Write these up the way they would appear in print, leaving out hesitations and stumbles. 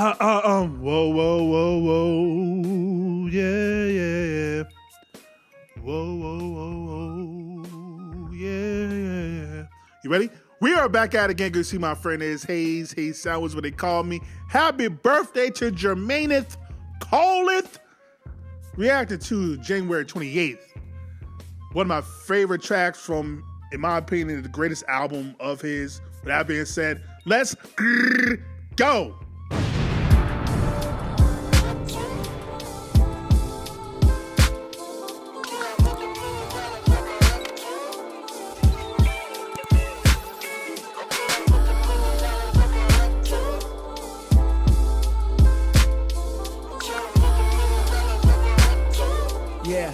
Whoa, whoa, whoa, whoa, yeah. Whoa, whoa, whoa, whoa, yeah. You ready? We are back at it again. Good to see my friend is Hayes Sound was what they call me. Happy birthday to Jermaineth Coleth. Reacted to January 28th. One of my favorite tracks from, in my opinion, the greatest album of his. With that being said, let's go. Yeah.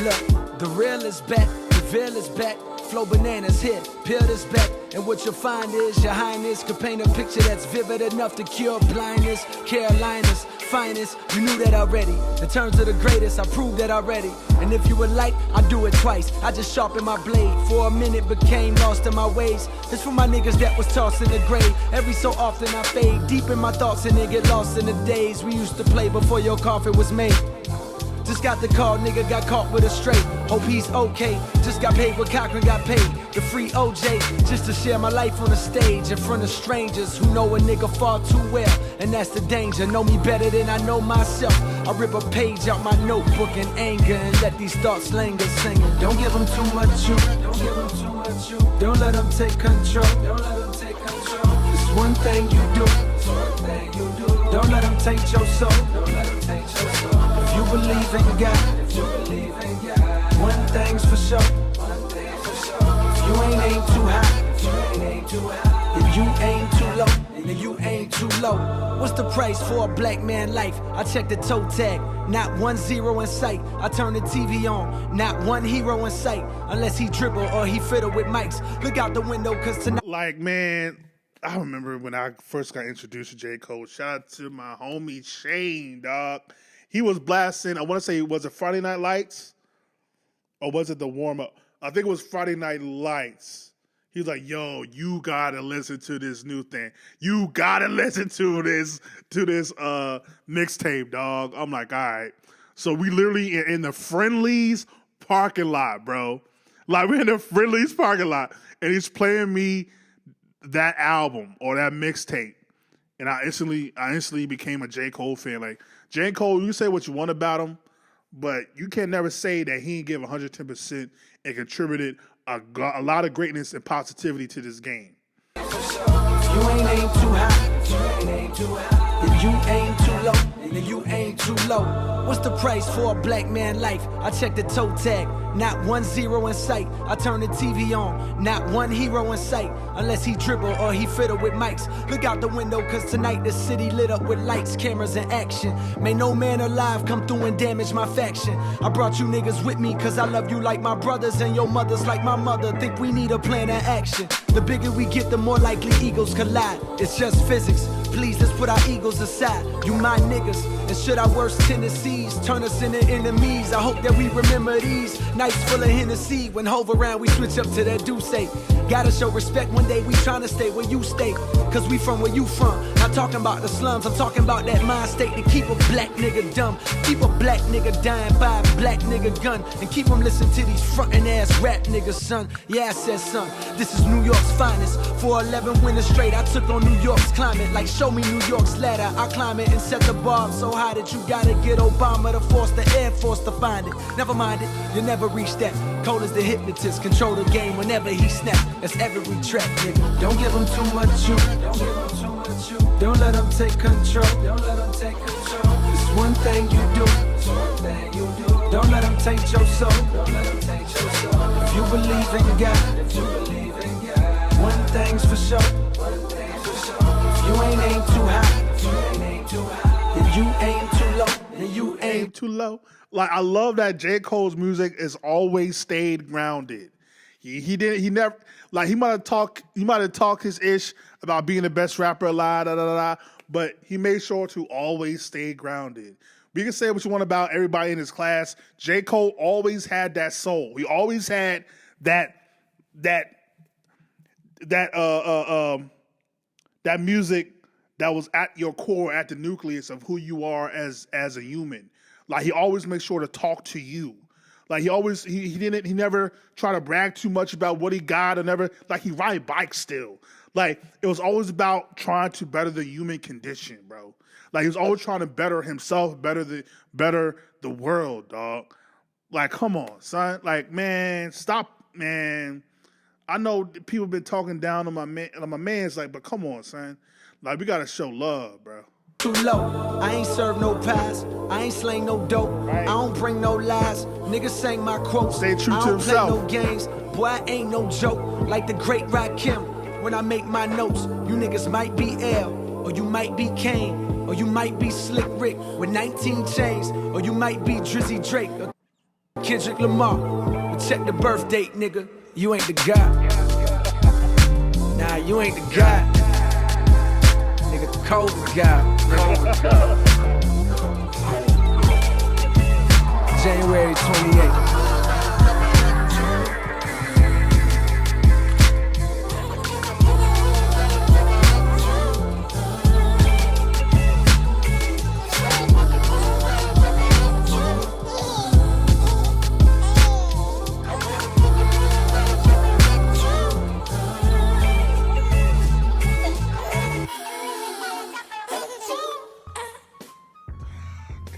Look, the real is back, the veil is back. Flow bananas here, peel this back. And what you'll find is your highness could paint a picture that's vivid enough to cure blindness. Carolina's finest, you knew that already. In terms of the greatest, I proved that already. And if you would like, I do it twice. I just sharpened my blade. For a minute became lost in my ways. It's for my niggas that was tossed in the grave. Every so often I fade deep in my thoughts and they get lost in the days we used to play before your coffin was made. Just got the call, nigga got caught with a straight. Hope he's okay. Just got paid what Cochran got paid. The free OJ, just to share my life on the stage in front of strangers who know a nigga far too well. And that's the danger. Know me better than I know myself. I rip a page out my notebook in anger and let these thoughts linger singing. Don't give them too much you. Don't give them too much you. Don't let them take control. Don't let them take control. It's one thing you do. It's one thing you do. Don't let them take your soul. Don't let them take your soul. If you believe in God, if you believe in God, one thing's for sure. One thing's for sure. If you ain't aim too high, if you ain't too high, then you aim too low, then you aim too low. What's the price for a black man life? I check the toe tag, not 1 0 in sight. I turn the TV on, not one hero in sight, unless he dribble or he fiddle with mics. Look out the window, cause tonight. Like, man, I remember when I first got introduced to J.Cole. Shout out to my homie Shane, dog. He was blasting, I want to say, was it Friday Night Lights? Or was it the warm-up? I think it was Friday Night Lights. He was like, yo, you gotta listen to this new thing. You gotta listen to this mixtape, dog. I'm like, all right. So we literally in the Friendly's parking lot, bro. Like, we're in the Friendly's parking lot. And he's playing me that album or that mixtape. And I instantly became a J. Cole fan. Like, J. Cole, you say what you want about him, but you can never say that he didn't give 110% and contributed a lot of greatness and positivity to this game. You ain't aim too high, you ain't aim too high, then you aim too low, then you aim too low. What's the price for a black man life? I check the toe tag, not 1 0 in sight. I turn the TV on, not one hero in sight, unless he dribble or he fiddle with mics. Look out the window, cause tonight the city lit up with lights, cameras, and action. May no man alive come through and damage my faction. I brought you niggas with me cause I love you like my brothers, and your mothers like my mother. Think we need a plan of action. The bigger we get, the more likely egos collide. It's just physics. Please, let's put our egos aside. You my niggas, and should our worst tendencies turn us into enemies? I hope that we remember these nights full of Hennessy. When Hove around, we switch up to that Douce. Gotta show respect one day, we tryna stay where you stay. Cause we from where you from. Not talking about the slums, I'm talking about that mind state to keep a black nigga dumb. Keep a black nigga dying by a black nigga gun. And keep them listening to these frontin' ass rap niggas, son. Yeah, I said son, this is New York's finest. For 11 winters straight, I took on New York's climate. Like show me New York's ladder, I climb it and set the bar so high that you gotta get Obama to force the Air Force to find it. Never mind it, you'll never reach that. Cole is the hypnotist, control the game whenever he snap. That's every track, nigga. Don't give him too much you. Don't give him too much you. Don't let him take control. Don't let him take control. It's one thing you do. It's one thing you do. Don't let him take your soul. Don't let him take your soul. If you believe in God, if you believe in God, one thing's for sure. One thing's for sure. If you ain't aim too high, if you ain't aim too high, then you aim too low. Then you aim too low. Like, I love that J. Cole's music has always stayed grounded. He never, like, he might have talked his ish about being the best rapper alive, but he made sure to always stay grounded. We can say what you want about everybody in his class. J. Cole always had that soul. He always had that that music that was at your core, at the nucleus of who you are as a human. Like he always makes sure to talk to you. Like he never try to brag too much about what he got or never, like he ride bikes still. Like it was always about trying to better the human condition, bro. Like he was always trying to better himself, better the world, dog. Like come on, son. Like man, stop, man. I know people been talking down on my man's like, but come on, son. Like we gotta show love, bro. Too low. I ain't serve no pass. I ain't slang no dope. Right. I don't bring no lies. Niggas sang my quotes. Stay true to himself. I don't play no games. Boy, I ain't no joke. Like the great Rakim. When I make my notes, you niggas might be L, or you might be Kane, or you might be Slick Rick with 19 chains, or you might be Drizzy Drake, or Kendrick Lamar. But check the birth date, nigga. You ain't the guy. Nah, you ain't the guy. Nigga, Cole the guy. January 28th.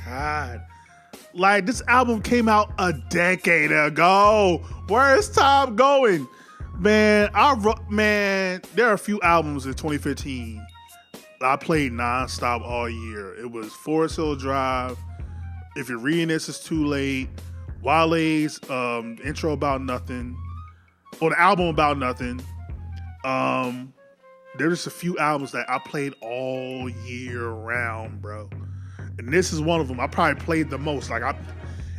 God. Like, this album came out a decade ago. Where is time going? Man, there are a few albums in 2015 I played nonstop all year. It was Forest Hill Drive, If You're Reading This, It's Too Late, Wale's intro About Nothing, or the album About Nothing. There's a few albums that I played all year round, bro. And this is one of them. I probably played the most. Like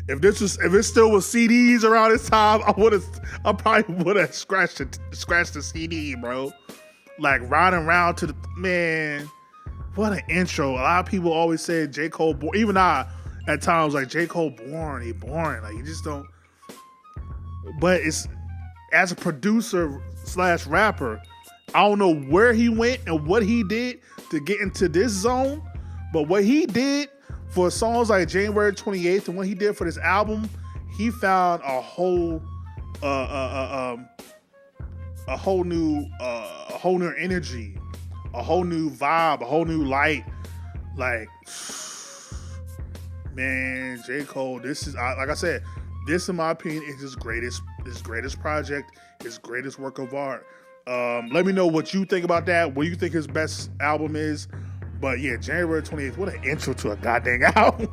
if it still was CDs around this time, I probably would have scratched the CD, bro. Like riding around to the man. What an intro. A lot of people always say J.Cole boring. Even I at times like J.Cole boring. He boring. Like you just don't. But it's as a producer / rapper, I don't know where he went and what he did to get into this zone. But what he did for songs like January 28th and what he did for this album, he found a whole new energy, a whole new vibe, a whole new light. Like, man, J. Cole, this is, like I said, this in my opinion is his greatest project, his greatest work of art. Let me know what you think about that, what you think his best album is. But yeah, January 28th, what an intro to a goddamn album.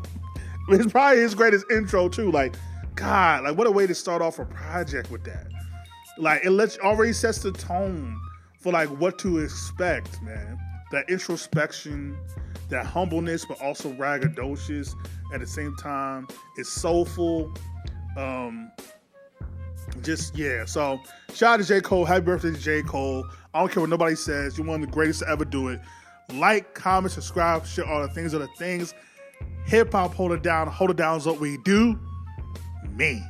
It's probably his greatest intro too. Like, God, like what a way to start off a project with that. Like it already sets the tone for like what to expect, man. That introspection, that humbleness, but also braggadocious at the same time. It's soulful. So shout out to J. Cole. Happy birthday to J. Cole. I don't care what nobody says. You're one of the greatest to ever do it. Like, comment, subscribe, share all the things are the things. Hip hop, hold it down is what we do. Me.